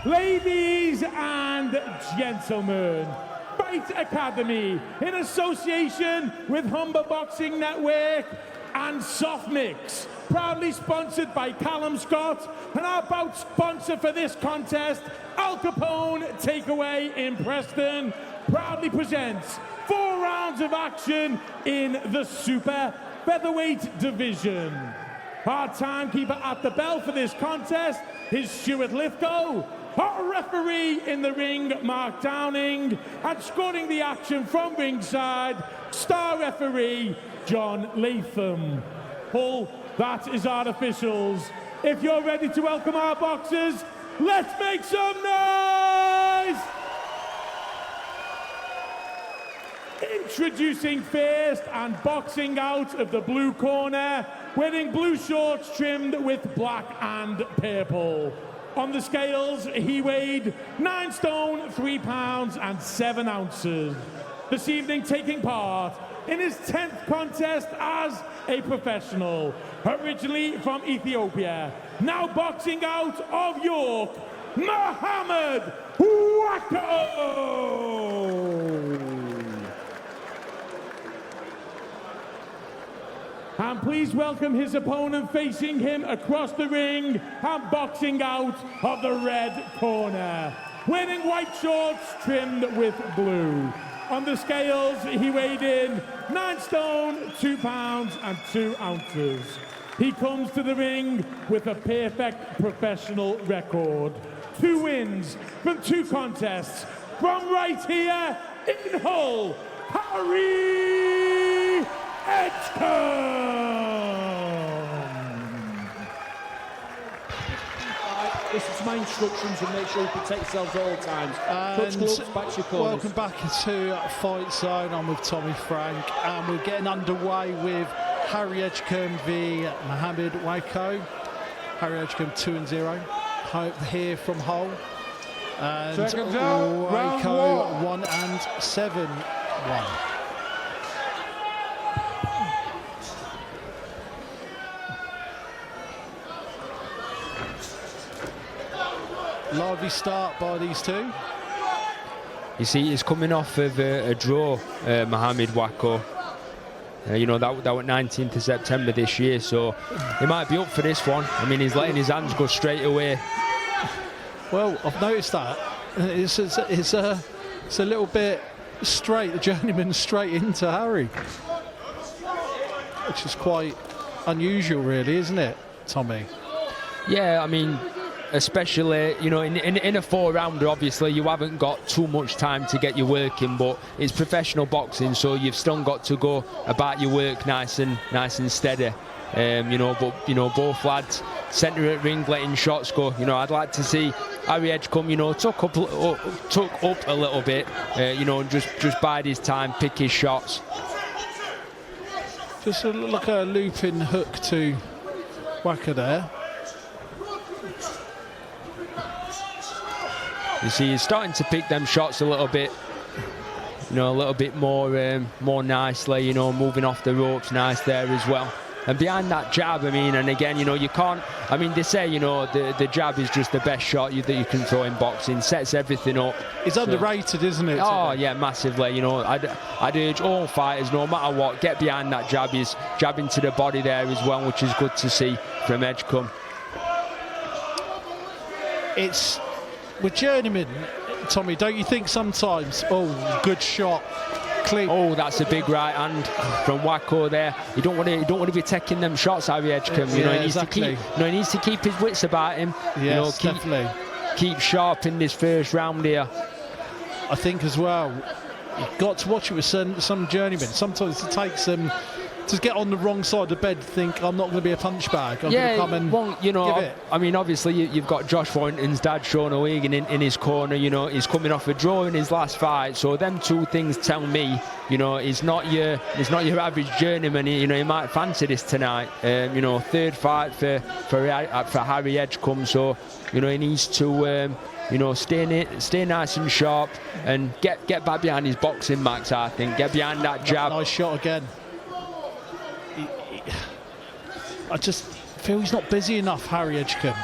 Ladies and gentlemen, Fight Academy, in association with Humber Boxing Network and Soft Mix, proudly sponsored by Callum Scott, and our bout sponsor for this contest, Al Capone Takeaway in Preston, proudly presents 4 rounds of action in the super featherweight division. Our timekeeper at the bell for this contest is Stuart Lithgow. Our referee in the ring, Mark Downing, and scoring the action from ringside, star referee, John Latham. Hull, that is our officials. If you're ready to welcome our boxers, let's make some noise! Introducing first and boxing out of the blue corner, wearing blue shorts trimmed with black and purple. On the scales, he weighed 9 stone, 3 pounds and 7 ounces. This evening taking part in his 10th contest as a professional. Originally from Ethiopia, now boxing out of York, Mohammed Wako! And please welcome his opponent facing him across the ring and boxing out of the red corner. Wearing white shorts trimmed with blue. On the scales, he weighed in 9 stone, 2 pounds and 2 ounces. He comes to the ring with a perfect professional record. 2 wins from 2 contests. From right here in Hull, Harry Edgecumbe! Listen to my instructions and make sure you protect yourselves all the times. Touch gloves, back to your corners. Welcome back to Fight Zone. I'm with Tommy Frank, and we're getting underway with Harry Edgecumbe v Mohammed Wako. Harry Edgecumbe 2-0. Hope here from Hull. And Wako 1-7-1. Lively start by these two. You see, he's coming off of a draw, Mohammed Wako. You know, that was 19th of September this year, so he might be up for this one. I mean, he's letting his hands go straight away. Well, I've noticed that. It's a little bit straight, the journeyman straight into Harry. Which is quite unusual, really, isn't it, Tommy? Yeah, I mean, especially, you know, in a 4-rounder, obviously you haven't got too much time to get your work in, but it's professional boxing, so you've still got to go about your work nice and steady. You know, but you know, both lads centre at ring, letting shots go. You know, I'd like to see Harry Edgecumbe, you know, took up a little bit, you know, and just bide his time, pick his shots. Just like a looping hook to Wako there. You see, he's starting to pick them shots a little bit, you know, a little bit more nicely, you know, moving off the ropes nice there as well. And behind that jab, I mean, and again, you know, you can't, I mean, they say, you know, the jab is just the best shot that you can throw in boxing, sets everything up. It's underrated, isn't it? Oh, yeah, massively. You know, I'd urge all fighters, no matter what, get behind that jab. He's jabbing to the body there as well, which is good to see from Edgecumbe. It's, with journeymen, Tommy, don't you think sometimes, oh, good shot, clean. Oh, that's a big right hand from Wako there. You don't want to be taking them shots, Harry Edgecumbe. You know, he needs exactly. to keep, you know, he needs to keep his wits about him. Yes, you know, definitely. Keep sharp in this first round here. I think as well, you've got to watch it with some journeymen. Sometimes it takes them to get on the wrong side of the bed, think I'm not going to be a punch bag. I'm going to come and you know, give it. I mean, obviously you've got Josh Thornton's dad, Sean O'Hagan, in his corner. You know, he's coming off a draw in his last fight, so them two things tell me, you know, he's not your average journeyman. You know, he might fancy this tonight. You know, 3rd fight for Harry Edgecumbe, so you know he needs to. You know, stay nice and sharp and get back behind his boxing, Max. I think get behind that jab. Nice shot again. I just feel he's not busy enough, Harry Edgecumbe.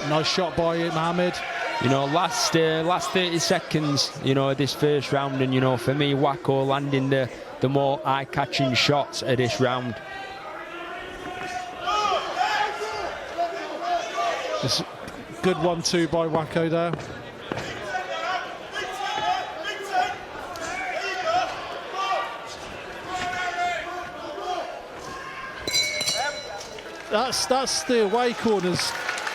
Nice shot by Mohammed. You know, last 30 seconds, you know, of this first round, and you know, for me, Wako landing the more eye-catching shots of this round. It's good 1-2 by Wako there. That's the away corners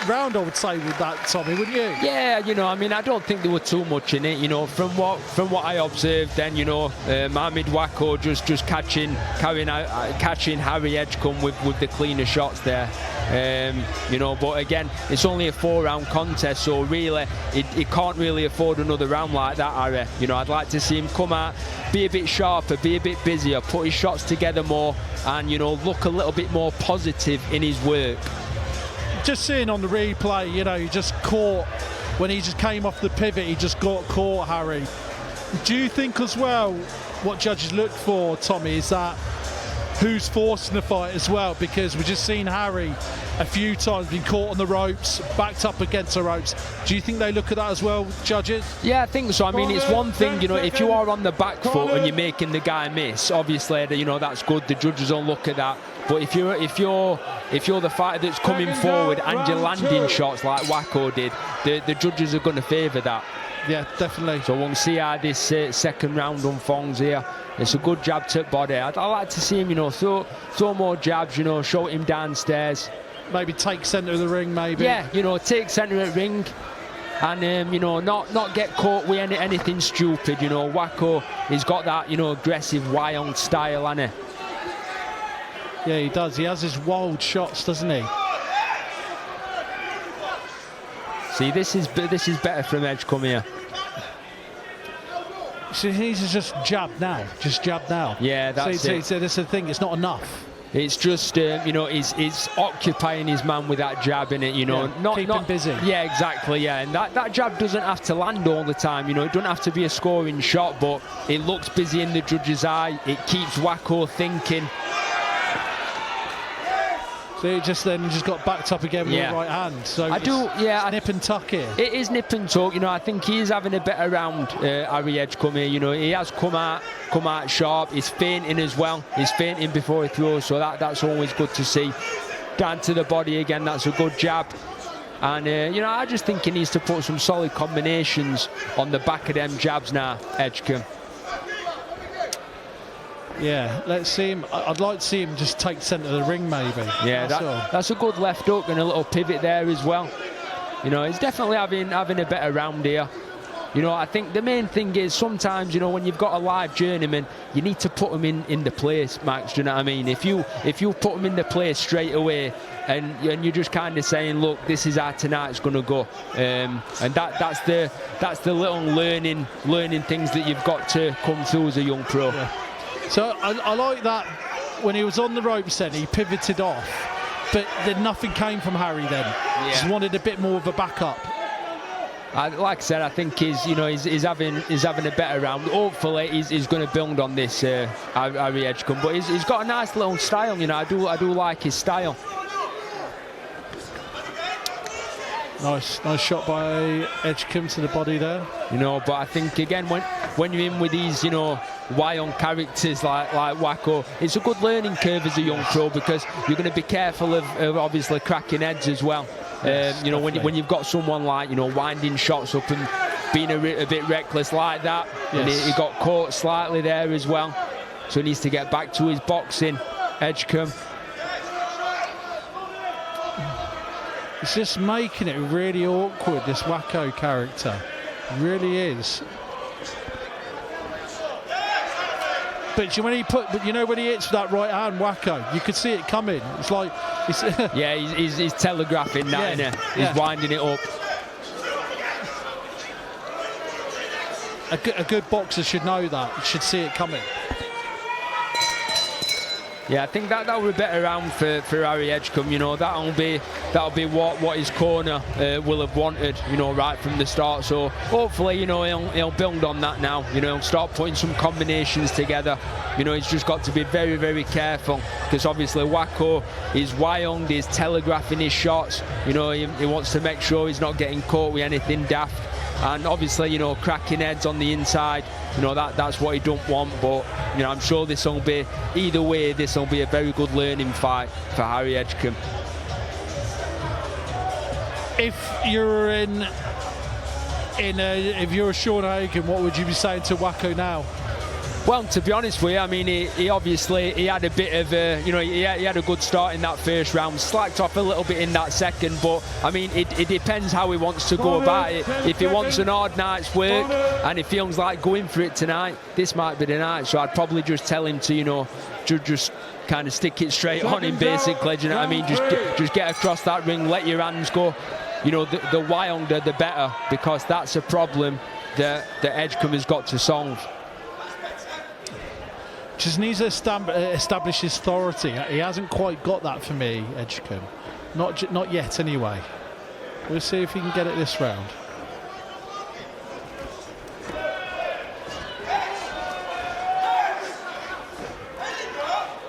round, I would say, with that, Tommy, wouldn't you? Yeah, you know, I mean, I don't think there were too much in it. You know, from what I observed, then you know, Mohammed Wako just catching Harry Edgecumbe with the cleaner shots there. You know, but again, it's only a 4-round contest, so really, it can't really afford another round like that, Harry. You know, I'd like to see him come out, be a bit sharper, be a bit busier, put his shots together more, and you know, look a little bit more positive in his work. Just seeing on the replay, you know, he just caught, when he just came off the pivot, he just got caught, Harry. Do you think as well, what judges look for, Tommy, is that who's forcing the fight as well? Because we've just seen Harry a few times been caught on the ropes, backed up against the ropes. Do you think they look at that as well, judges? Yeah, I think so. I mean, it's one thing, you know, if you are on the back foot and you're making the guy miss, obviously, you know, that's good. The judges don't look at that. But if you're the fighter that's coming forward and you're landing shots like Wako did, the judges are going to favour that. Yeah, definitely. So we'll see how this second round unfolds here. It's a good jab to body. I'd like to see him, you know, throw more jabs, you know, show him downstairs. Maybe take centre of the ring, maybe. Yeah, you know, take centre of the ring. And, you know, not get caught with anything stupid, you know. Wako, he's got that, you know, aggressive, wild style, hasn't he? Yeah, he does. He has his wild shots, doesn't he? See, this is better from Edgecumbe here. So he needs to just jab now. Just jab now. Yeah, that's it. So that's the thing. It's not enough. It's just, you know, he's occupying his man with that jab in it, you know. Yeah, keep him busy. Yeah, exactly, yeah. And that jab doesn't have to land all the time, you know. It doesn't have to be a scoring shot, but it looks busy in the judge's eye. It keeps Wako thinking. So he just got backed up again with the right hand. So nip and tuck here. It is nip and tuck. You know, I think he is having a better round, Harry Edgecumbe here. You know, he has come out sharp. He's feinting as well. He's feinting before he throws, so that's always good to see. Down to the body again. That's a good jab. And you know, I just think he needs to put some solid combinations on the back of them jabs now, Edgecumbe. Yeah, let's see him. I'd like to see him just take centre of the ring, maybe. Yeah, that's a good left hook and a little pivot there as well. You know, he's definitely having a better round here. You know, I think the main thing is sometimes, you know, when you've got a live journeyman, you need to put him in the place, Max. Do you know what I mean? If you put him in the place straight away, and you're just kind of saying, look, this is how tonight's going to go, and that's the little learning things that you've got to come through as a young pro. Yeah. So I like that when he was on the ropes then, he pivoted off, but then nothing came from Harry then. Yeah. Just wanted a bit more of a backup. Like I said, I think he's having a better round. Hopefully he's going to build on this Harry Edgecumbe, but he's got a nice little style, you know. I do like his style. Nice shot by Edgecumbe to the body there. You know, but I think again when you're in with these, you know, wild characters like Wako, it's a good learning curve as a young pro, because you're going to be careful of obviously cracking heads as well. You know, when you've got someone like, you know, winding shots up and being a bit reckless like that. Yes. And he got caught slightly there as well, so he needs to get back to his boxing, Edgecumbe. It's just making it really awkward, this Wako character. It really is. But when he hits that right hand, Wako, you could see it coming. It's like, yeah, he's telegraphing that, yeah, innit? He's winding it up. A good boxer should know that. Should see it coming. Yeah, I think that'll be a better round for Harry Edgecumbe. You know, that'll be what his corner will have wanted. You know, right from the start. So hopefully, you know, he'll build on that now. You know, he'll start putting some combinations together. You know, he's just got to be very, very careful, because obviously Wako is wild, he's telegraphing his shots. You know, he wants to make sure he's not getting caught with anything daft. And obviously, you know, cracking heads on the inside, you know, that's what he don't want. But, you know, I'm sure this will be, either way, this will be a very good learning fight for Harry Edgecumbe. If you're if you're a Sean Hagan, what would you be saying to Wako now? Well, to be honest with you, I mean, he obviously had a bit of a, you know, he had a good start in that first round, slacked off a little bit in that second, but I mean, it depends how he wants to go about it. If he wants an hard night's work and he feels like going for it tonight, this might be the night. So I'd probably just tell him to, you know, just kind of stick it straight on him, basically. Do you know what I mean? Just get across that ring, let your hands go. You know, the wilder, the better, because that's a problem that Edgecumbe has got to solve. Just needs to establish his authority. He hasn't quite got that for me, Edgecumbe. Not yet, anyway. We'll see if he can get it this round.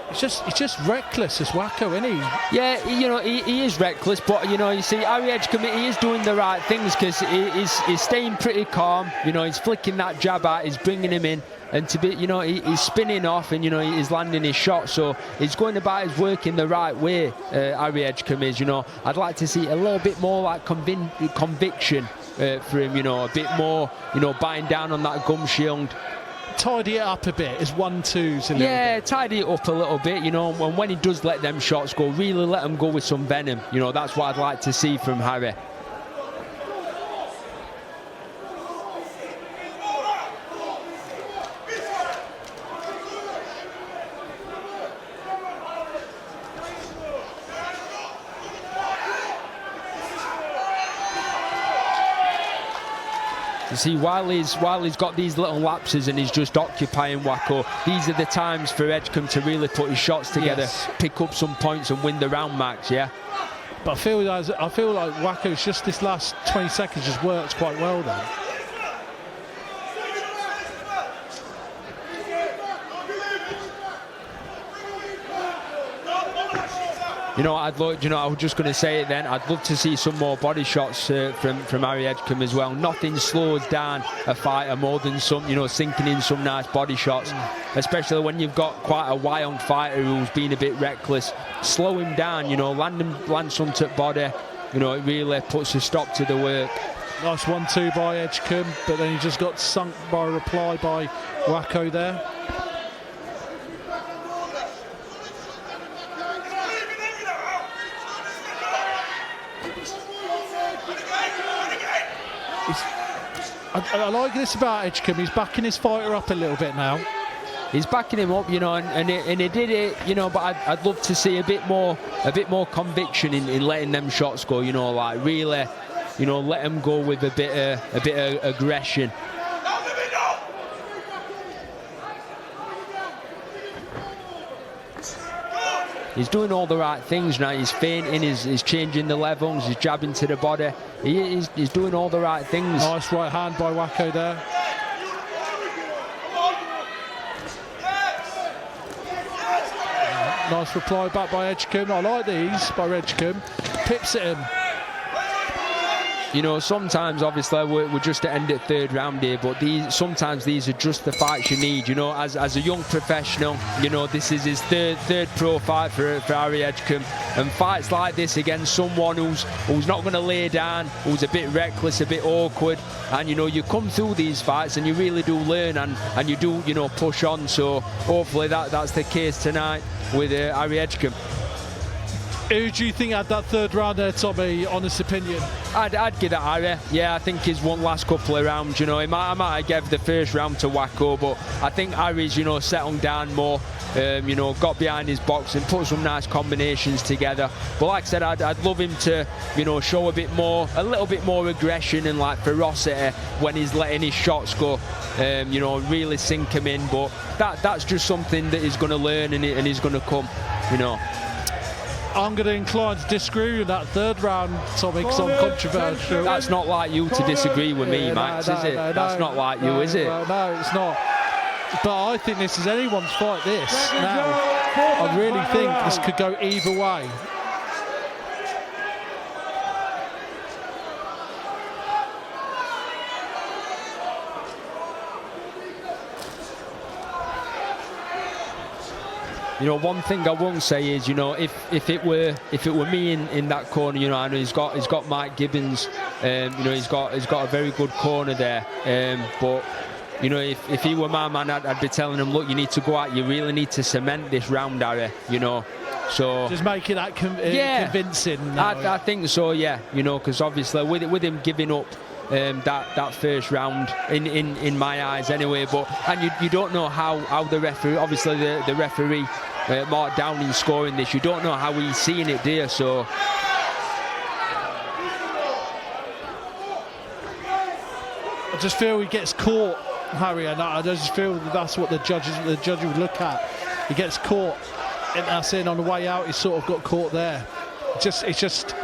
He's just reckless as Wako, isn't he? Yeah, you know, he is reckless, but, you know, you see, Harry Edgecumbe, he is doing the right things, because he's staying pretty calm. You know, he's flicking that jab out, he's bringing him in, and to be, you know, he's spinning off, and, you know, he's landing his shot, so he's going about his work in the right way, Harry Edgecumbe is. You know, I'd like to see a little bit more like conviction for him, you know, a bit more, you know, biting down on that gum shield. Tidy it up a bit, his 1-2s. Yeah, tidy it up a little bit, you know, and when he does let them shots go, really let them go with some venom. You know, that's what I'd like to see from Harry. You see, while he's got these little lapses and he's just occupying Wako, these are the times for Edgecumbe to really put his shots together, yes, pick up some points and win the round, Max, yeah? But I feel like Wako's just this last 20 seconds just works quite well then. You know, I was just going to say it then. I'd love to see some more body shots from Harry Edgecumbe as well. Nothing slows down a fighter more than some, you know, sinking in some nice body shots, especially when you've got quite a wild fighter who's been a bit reckless. Slow him down, you know, land some to body. You know, it really puts a stop to the work. Nice 1-2 by Edgecumbe, but then he just got sunk by a reply by Wako there. I like this about Edgecumbe. He's backing his fighter up a little bit now. He's backing him up, you know, and he did it, you know. But I'd love to see a bit more conviction in letting them shots go. You know, like really, you know, let him go with a bit of aggression. He's doing all the right things now. He's feinting, he's changing the levels, he's jabbing to the body. He's doing all the right things. Nice right hand by Wako there. Nice reply back by Edgecumbe. I like these by Edgecumbe. Pips at him. You know, sometimes obviously we're just at end of third round here, but sometimes these are just the fights you need. You know, as a young professional, you know, this is his third pro fight for Harry Edgecumbe, and fights like this against someone who's not going to lay down, who's a bit reckless, a bit awkward, and you know, you come through these fights and you really do learn, and you do, you know, push on. So hopefully that's the case tonight with Harry Edgecumbe. Who do you think had that third round there, Tommy? Honest opinion. I'd give it Harry. Yeah, I think he's won last couple of rounds. You know, I might have gave the first round to Wako, but I think Harry's, you know, settled down more. You know, got behind his box and put some nice combinations together. But like I said, I'd love him to, you know, show a little bit more aggression and like ferocity when he's letting his shots go. You know, really sink him in. But that's just something that he's going to learn and he's going to come. You know. I'm going to incline to disagree with that third round, Tommy, because I'm controversial. That's not like you to disagree with me, Max, is it? That's not like you, is it? No, it's not. But I think this is anyone's fight, this. Now, I really think this could go either way. You know, one thing I won't say is, you know, if it were me in that corner, you know, I know he's got Mike Gibbons, you know, he's got a very good corner there, but you know, if he were my man, I'd be telling him, look, you need to go out, you really need to cement this round, Harry, you know. So just make it that convincing. I think so, yeah. You know, because obviously with him giving up that first round in my eyes anyway, and you don't know how the referee, obviously the referee Mark Downing's scoring this, you don't know how he's seeing it there, so I just feel he gets caught, Harry, and I just feel that's what the judge would look at. He gets caught, and that's it. On the way out, he sort of got caught there. It's just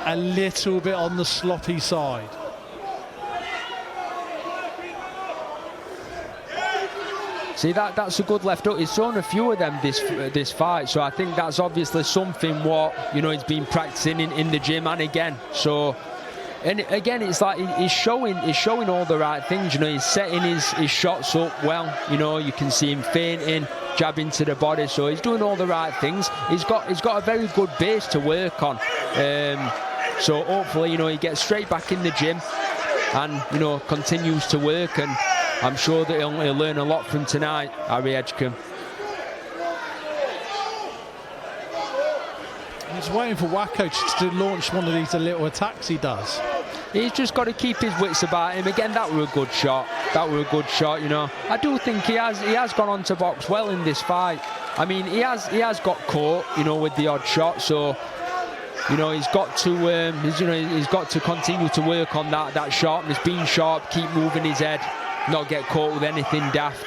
a little bit on the sloppy side. See, that's a good left hook. He's thrown a few of them this fight, so I think that's obviously something what, you know, he's been practicing in the gym and again. So, and again, it's like he's showing all the right things. You know, he's setting his shots up well. You know, you can see him feinting, jabbing to the body. So he's doing all the right things. He's got a very good base to work on. So hopefully, you know, he gets straight back in the gym and, you know, continues to work, and I'm sure that he'll learn a lot from tonight, Harry Edgecumbe. He's waiting for Wako to launch one of these little attacks he does. He's just got to keep his wits about him. Again, that were a good shot. You know. I do think he has gone on to box well in this fight. I mean, he has got caught, you know, with the odd shot. So, you know, he's got to continue to work on that sharpness, being sharp, keep moving his head, not get caught with anything daft.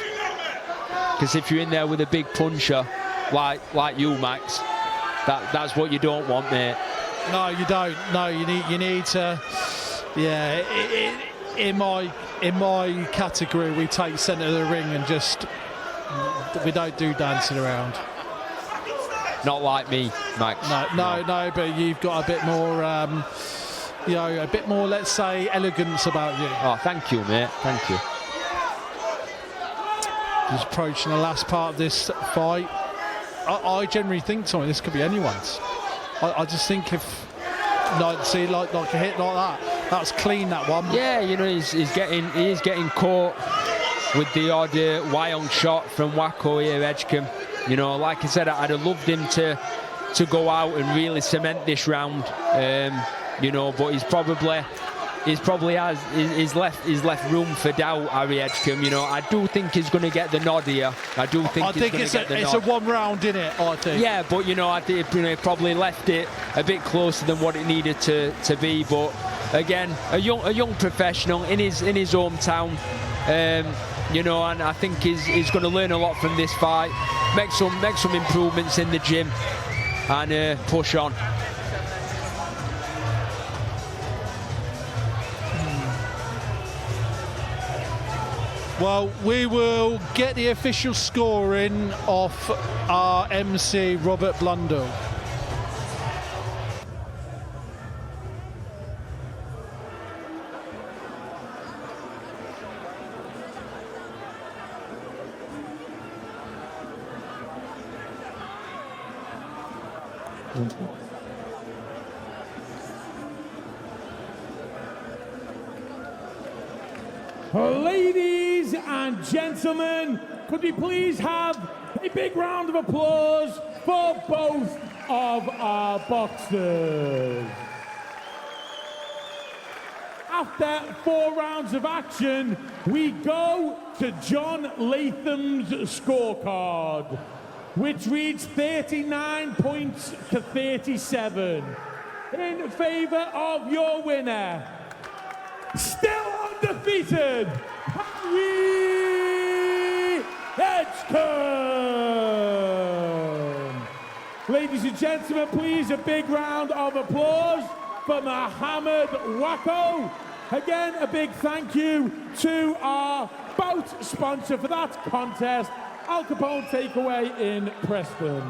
Because if you're in there with a big puncher like you, Max, that's what you don't want, mate. No, you don't. No, you need to. Yeah, in my category, we take centre of the ring and we don't do dancing around. Not like me, Max. No, but you've got a bit more, you know, a bit more, let's say, elegance about you. Oh, thank you, mate. Thank you. Just approaching the last part of this fight. I generally think, Tommy, this could be anyone's. I just think if, like a hit like that, that's clean, that one. Yeah, you know, he is getting caught with the odd wild shot from Wako here, Edgecumbe. You know, like I said, I'd have loved him to go out and really cement this round. You know, but he's left room for doubt, Harry Edgecumbe. You know, I do think he's going to get the nod here. I think it's a one round, isn't it? I think. Yeah, but you know, I think he probably left it a bit closer than what it needed to be. But again, a young professional in his hometown. You know, and I think he's going to learn a lot from this fight. Make some improvements in the gym and push on. Well, we will get the official scoring off our MC, Robert Blundell. Ladies and gentlemen, could we please have a big round of applause for both of our boxers. After 4 rounds of action, we go to John Latham's scorecard, which reads 39 points to 37 in favour of your winner, still undefeated, Harry Edgecumbe. Ladies and gentlemen, please a big round of applause for Mohammed Wako. Again, a big thank you to our bout sponsor for that contest, Al Capone Takeaway in Preston.